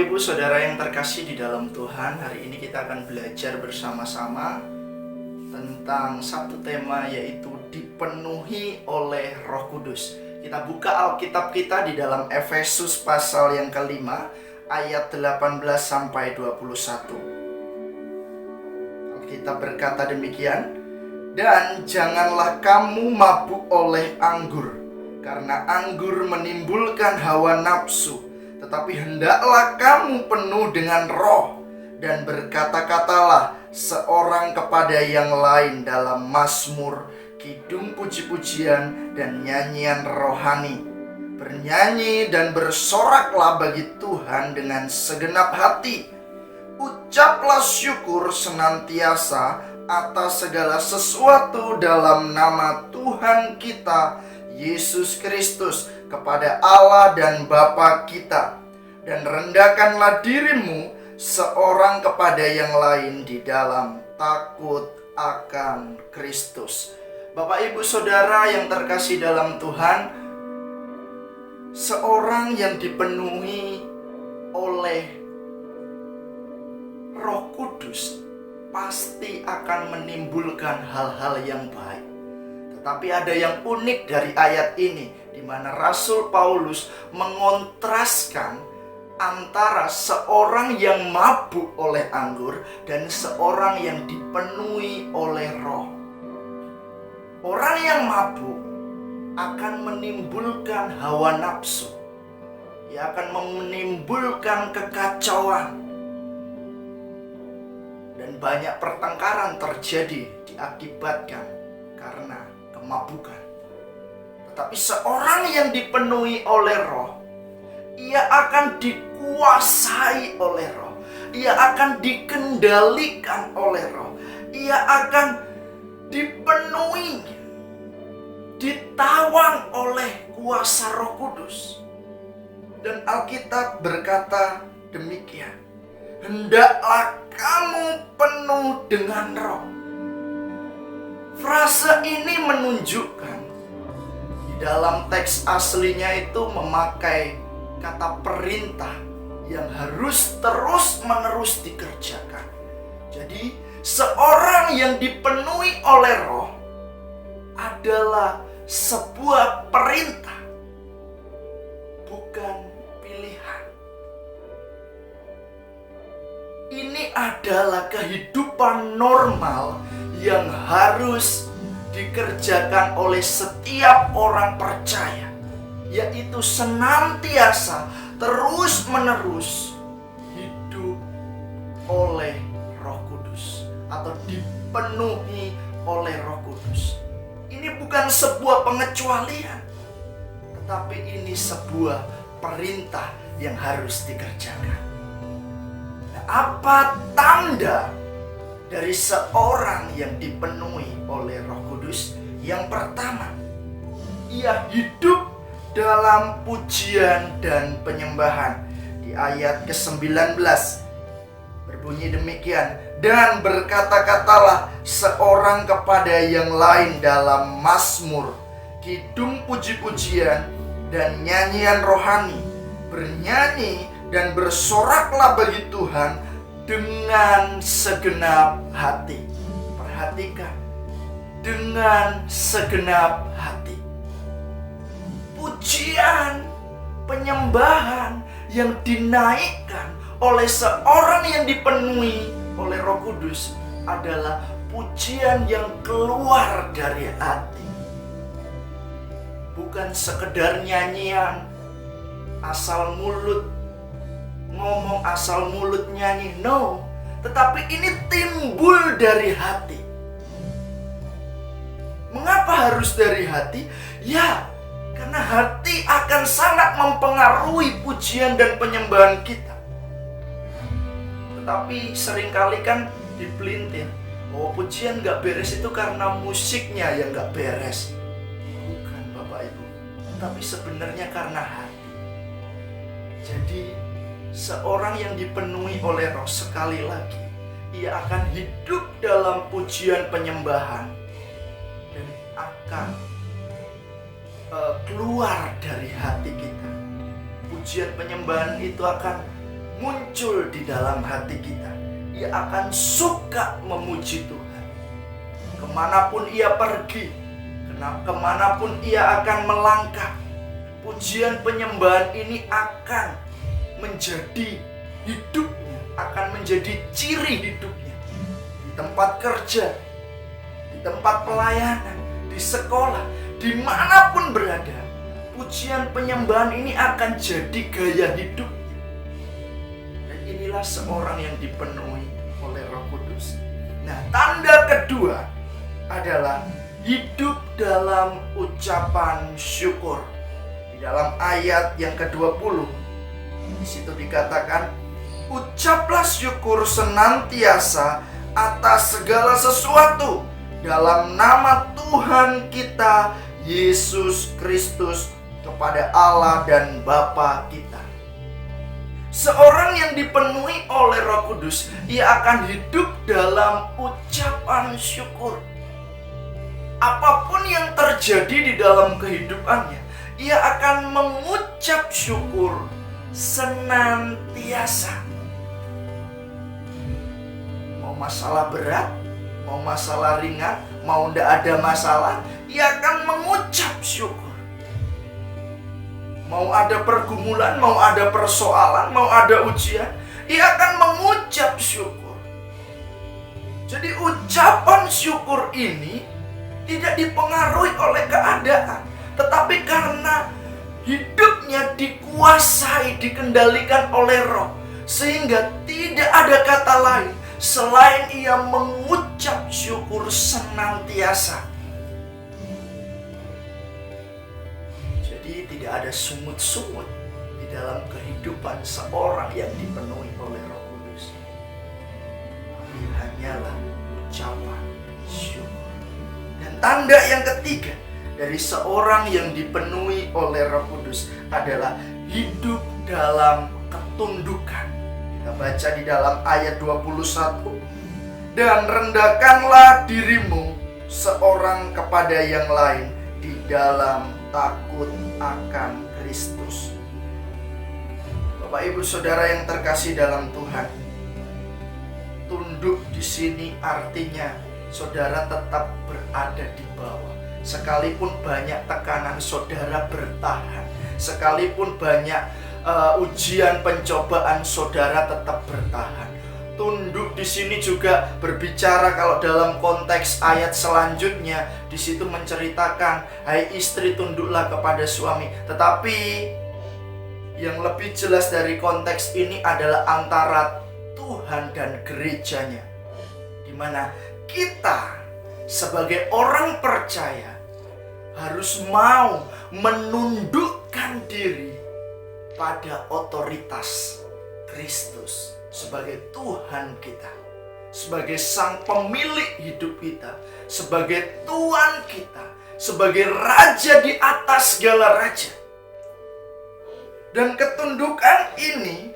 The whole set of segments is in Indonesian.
Bapak Ibu Saudara yang terkasih di dalam Tuhan, hari ini kita akan belajar bersama-sama tentang satu tema, yaitu dipenuhi oleh Roh Kudus. Kita buka Alkitab kita di dalam Efesus pasal yang kelima ayat 18 sampai 21. Alkitab berkata demikian, "Dan janganlah kamu mabuk oleh anggur, karena anggur menimbulkan hawa nafsu, tetapi hendaklah kamu penuh dengan Roh, dan berkata-katalah seorang kepada yang lain dalam mazmur, kidung puji-pujian dan nyanyian rohani. Bernyanyi dan bersoraklah bagi Tuhan dengan segenap hati. Ucaplah syukur senantiasa atas segala sesuatu dalam nama Tuhan kita Yesus Kristus kepada Allah dan Bapa kita, dan rendahkanlah dirimu seorang kepada yang lain di dalam takut akan Kristus." Bapak Ibu Saudara yang terkasih dalam Tuhan, seorang yang dipenuhi oleh Roh Kudus pasti akan menimbulkan hal-hal yang baik. Tetapi ada yang unik dari ayat ini, di mana Rasul Paulus mengontraskan antara seorang yang mabuk oleh anggur dan seorang yang dipenuhi oleh Roh. Orang yang mabuk akan menimbulkan hawa nafsu. Ia akan menimbulkan kekacauan. Dan banyak pertengkaran terjadi diakibatkan karena kemabukan. Tetapi seorang yang dipenuhi oleh Roh, ia akan dikuasai oleh Roh. Ia akan dikendalikan oleh Roh. Ia akan dipenuhi, ditawan oleh kuasa Roh Kudus. Dan Alkitab berkata demikian, "Hendaklah kamu penuh dengan Roh." Frase ini menunjukkan, di dalam teks aslinya itu memakai kata perintah yang harus terus-menerus dikerjakan. Jadi, seorang yang dipenuhi oleh Roh adalah sebuah perintah, bukan pilihan. Ini adalah kehidupan normal yang harus dikerjakan oleh setiap orang percaya, yaitu senantiasa terus-menerus hidup oleh Roh Kudus atau dipenuhi oleh Roh Kudus. Ini bukan sebuah pengecualian, tetapi ini sebuah perintah yang harus dikerjakan. Nah, apa tanda dari seorang yang dipenuhi oleh Roh Kudus? Yang pertama, ia hidup dalam pujian dan penyembahan. Di ayat ke-19 berbunyi demikian, "Dan berkata-katalah seorang kepada yang lain dalam mazmur, kidung puji-pujian dan nyanyian rohani. Bernyanyi dan bersoraklah bagi Tuhan dengan segenap hati." Perhatikan, dengan segenap hati. Pujian, penyembahan yang dinaikkan oleh seorang yang dipenuhi oleh Roh Kudus adalah pujian yang keluar dari hati. Bukan sekedar nyanyian asal mulut, ngomong asal mulut nyanyi, no. Tetapi ini timbul dari hati. Mengapa harus dari hati? Ya, karena hati akan sangat mempengaruhi pujian dan penyembahan kita. Tetapi seringkali kan dipelintir, oh pujian gak beres itu karena musiknya yang gak beres. Bukan Bapak Ibu, tapi sebenarnya karena hati. Jadi seorang yang dipenuhi oleh Roh, sekali lagi, ia akan hidup dalam pujian penyembahan dan akan keluar dari hati kita. Pujian penyembahan itu akan muncul di dalam hati kita. Ia akan suka memuji Tuhan. Kemanapun ia pergi, kemanapun ia akan melangkah, pujian penyembahan ini akan menjadi hidupnya, akan menjadi ciri hidupnya. Di tempat kerja, di tempat pelayanan, di sekolah, dimanapun berada, pujian penyembahan ini akan jadi gaya hidupnya. Dan inilah seorang yang dipenuhi oleh Roh Kudus. Nah, tanda kedua adalah hidup dalam ucapan syukur. Di dalam ayat yang ke-20, di situ dikatakan, ucaplah syukur senantiasa atas segala sesuatu dalam nama Tuhan kita Yesus Kristus kepada Allah dan Bapa kita. Seorang yang dipenuhi oleh Roh Kudus, ia akan hidup dalam ucapan syukur. Apapun yang terjadi di dalam kehidupannya, ia akan mengucap syukur senantiasa. Mau masalah berat, mau masalah ringan, mau tidak ada masalah, ia akan mengucap syukur. Mau ada pergumulan, mau ada persoalan, mau ada ujian, ia akan mengucap syukur. Jadi ucapan syukur ini tidak dipengaruhi oleh keadaan, tetapi karena hidupnya dikuasai, dikendalikan oleh Roh, sehingga tidak ada kata lain selain ia mengucap syukur senantiasa. Jadi tidak ada sungut-sungut di dalam kehidupan seorang yang dipenuhi oleh Roh Kudus. Tapi hanyalah ucapan syukur. Dan tanda yang ketiga dari seorang yang dipenuhi oleh Roh Kudus adalah hidup dalam ketundukan. Kita baca di dalam ayat 21. Dan rendahkanlah dirimu seorang kepada yang lain di dalam takut akan Kristus. Bapak Ibu Saudara yang terkasih dalam Tuhan, tunduk di sini artinya saudara tetap berada di bawah. Sekalipun banyak tekanan, saudara bertahan. Sekalipun banyak ujian pencobaan, saudara tetap bertahan. Tunduk di sini juga berbicara kalau dalam konteks ayat selanjutnya di situ menceritakan, hai istri tunduklah kepada suami. Tetapi yang lebih jelas dari konteks ini adalah antara Tuhan dan gerejanya, di mana kita sebagai orang percaya harus mau menundukkan diri pada otoritas Kristus sebagai Tuhan kita, sebagai sang pemilik hidup kita, sebagai Tuhan kita, sebagai Raja di atas segala raja. Dan ketundukan ini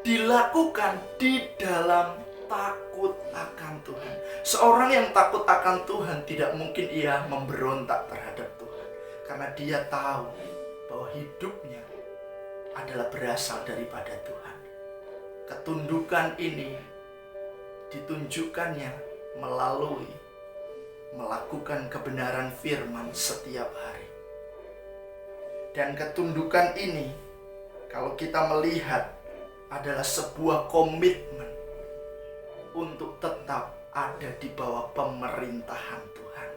dilakukan di dalam takut akan Tuhan. Seorang yang takut akan Tuhan tidak mungkin ia memberontak terhadap Tuhan, karena dia tahu bahwa hidupnya adalah berasal daripada Tuhan. Ketundukan ini ditunjukkannya melalui melakukan kebenaran firman setiap hari. Dan ketundukan ini, kalau kita melihat, adalah sebuah komitmen untuk tetap ada di bawah pemerintahan Tuhan.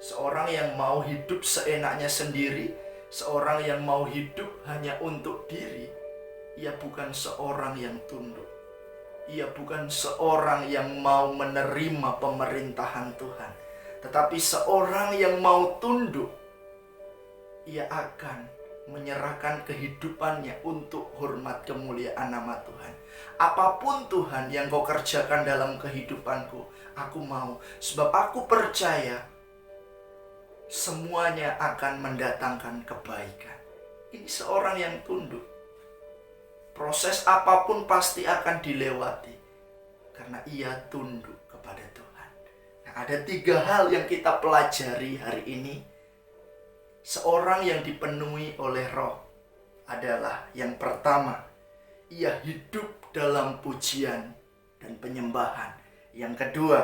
Seorang yang mau hidup seenaknya sendiri, seorang yang mau hidup hanya untuk diri, ia bukan seorang yang tunduk. Ia bukan seorang yang mau menerima pemerintahan Tuhan. Tetapi seorang yang mau tunduk, ia akan menyerahkan kehidupannya untuk hormat kemuliaan nama Tuhan. Apapun Tuhan yang kau kerjakan dalam kehidupanku, aku mau. Sebab aku percaya semuanya akan mendatangkan kebaikan. Ini seorang yang tunduk. Proses apapun pasti akan dilewati karena ia tunduk kepada Tuhan. Nah, ada 3 hal yang kita pelajari hari ini. Seorang yang dipenuhi oleh Roh adalah yang pertama, ia hidup dalam pujian dan penyembahan. Yang kedua,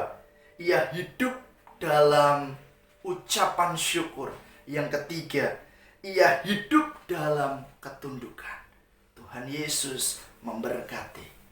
ia hidup dalam ucapan syukur. Yang ketiga, ia hidup dalam ketundukan. Tuhan Yesus memberkati.